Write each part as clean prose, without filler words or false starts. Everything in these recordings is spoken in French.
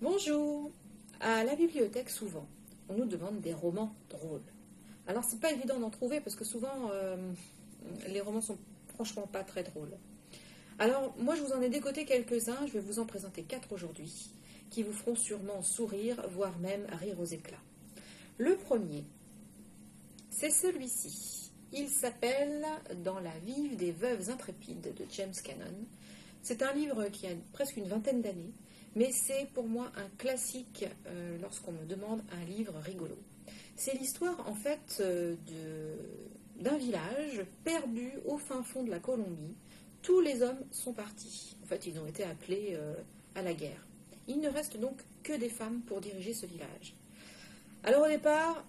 Bonjour. À la bibliothèque, souvent, on nous demande des romans drôles. Alors, c'est pas évident d'en trouver parce que souvent, les romans sont franchement pas très drôles. Alors, moi, je vous en ai décoté quelques-uns. Je vais vous en présenter 4 aujourd'hui qui vous feront sûrement sourire, voire même rire aux éclats. Le premier, c'est celui-ci. Il s'appelle Dans la vive des veuves intrépides de James Cannon. C'est un livre qui a presque une vingtaine d'années, mais c'est pour moi un classique lorsqu'on me demande un livre rigolo. C'est l'histoire en fait d'un village perdu au fin fond de la Colombie. Tous les hommes sont partis. En fait, ils ont été appelés à la guerre. Il ne reste donc que des femmes pour diriger ce village. Alors au départ,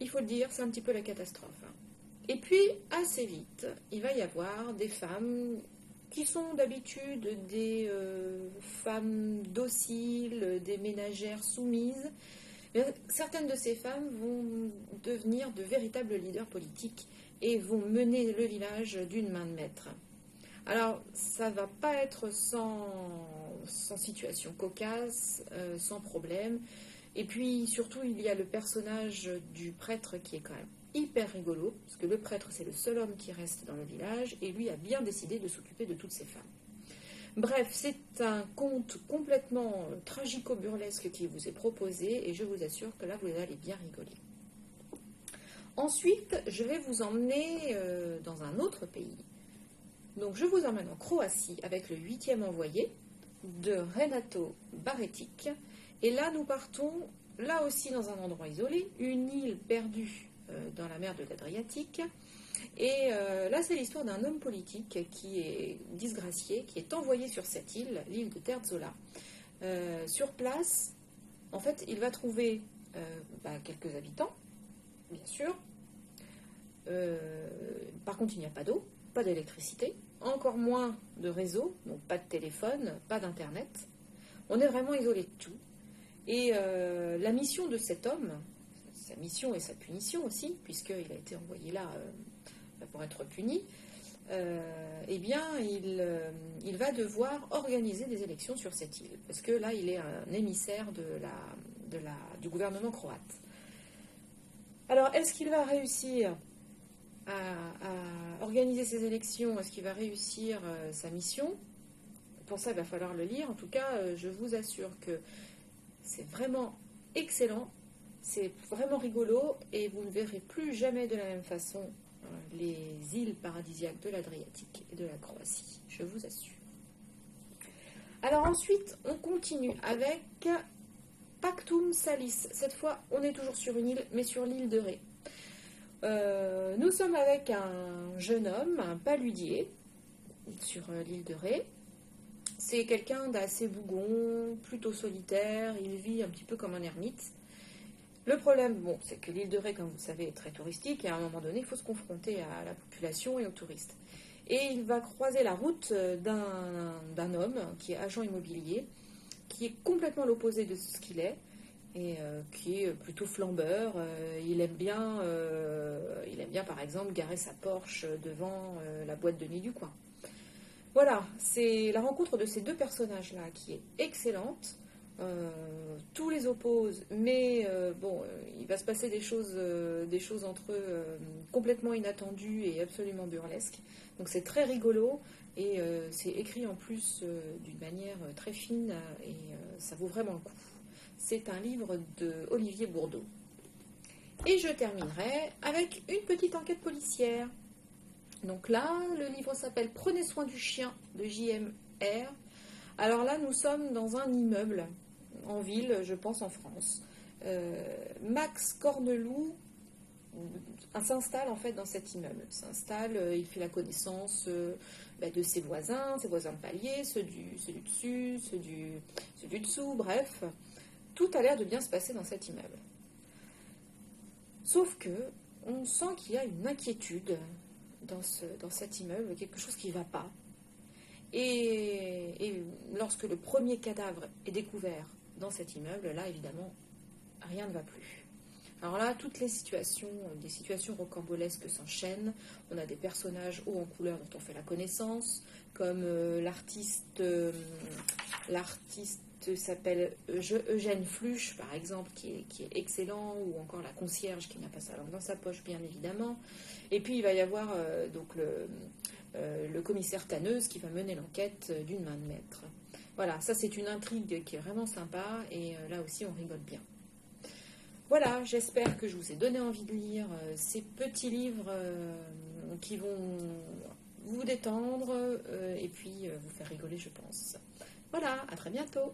il faut le dire, c'est un petit peu la catastrophe. Et puis, assez vite, il va y avoir des femmes qui sont d'habitude des femmes dociles, des ménagères soumises. Mais certaines de ces femmes vont devenir de véritables leaders politiques et vont mener le village d'une main de maître. Alors, ça ne va pas être sans situation cocasse, sans problème. Et puis, surtout, il y a le personnage du prêtre qui est quand même hyper rigolo, parce que le prêtre, c'est le seul homme qui reste dans le village, et lui a bien décidé de s'occuper de toutes ces femmes. Bref, c'est un conte complètement tragico-burlesque qui vous est proposé, et je vous assure que là, vous allez bien rigoler. Ensuite, je vais vous emmener dans un autre pays. Donc, je vous emmène en Croatie avec le 8e envoyé de Renato Baretic. Et là, nous partons, là aussi dans un endroit isolé, une île perdue dans la mer de l'Adriatique. Et là, c'est l'histoire d'un homme politique qui est disgracié, qui est envoyé sur cette île, l'île de Terzola. Sur place, en fait, il va trouver quelques habitants, bien sûr. Par contre, il n'y a pas d'eau, pas d'électricité, encore moins de réseau, donc pas de téléphone, pas d'internet. On est vraiment isolé de tout. Et la mission de cet homme, sa mission et sa punition aussi, puisqu'il a été envoyé là pour être puni, eh bien, il va devoir organiser des élections sur cette île, parce que là, il est un émissaire du gouvernement croate. Alors, est-ce qu'il va réussir à organiser ces élections? Est-ce qu'il va réussir sa mission? Pour ça, il va falloir le lire. En tout cas, je vous assure que c'est vraiment excellent, c'est vraiment rigolo, et vous ne verrez plus jamais de la même façon les îles paradisiaques de l'Adriatique et de la Croatie, je vous assure. Alors ensuite, on continue avec Pactum Salis. Cette fois, on est toujours sur une île, mais sur l'île de Ré. Nous sommes avec un jeune homme, un paludier, sur l'île de Ré. C'est quelqu'un d'assez bougon, plutôt solitaire, il vit un petit peu comme un ermite. Le problème, c'est que l'île de Ré, comme vous le savez, est très touristique, et à un moment donné, il faut se confronter à la population et aux touristes. Et il va croiser la route d'un homme qui est agent immobilier, qui est complètement l'opposé de ce qu'il est, et qui est plutôt flambeur. Il aime bien, par exemple, garer sa Porsche devant la boîte de nuit du coin. Voilà, c'est la rencontre de ces deux personnages-là qui est excellente. Tous les opposent, mais il va se passer des choses entre eux complètement inattendues et absolument burlesques. Donc c'est très rigolo, et c'est écrit en plus d'une manière très fine, et ça vaut vraiment le coup. C'est un livre de Olivier Bourdeau. Et je terminerai avec une petite enquête policière. Donc là, le livre s'appelle Prenez soin du chien de JMR. Alors là, nous sommes dans un immeuble en ville, je pense en France. Max Corneloup s'installe en fait dans cet immeuble. Il fait la connaissance de ses voisins de palier, ceux du dessus, ceux du dessous, bref. Tout a l'air de bien se passer dans cet immeuble. Sauf que on sent qu'il y a une inquiétude dans cet immeuble, quelque chose qui ne va pas. Et lorsque le premier cadavre est découvert dans cet immeuble, là, évidemment, rien ne va plus. Alors là, toutes des situations rocambolesques s'enchaînent. On a des personnages hauts en couleur dont on fait la connaissance, comme l'artiste L'artiste s'appelle Eugène Fluche, par exemple, qui est excellent, ou encore la concierge qui n'a pas sa langue dans sa poche, bien évidemment. Et puis il va y avoir donc le commissaire Tanneuse qui va mener l'enquête d'une main de maître. Voilà, ça c'est une intrigue qui est vraiment sympa, et là aussi on rigole bien. Voilà, j'espère que je vous ai donné envie de lire ces petits livres qui vont vous détendre et puis vous faire rigoler, je pense. Voilà, à très bientôt.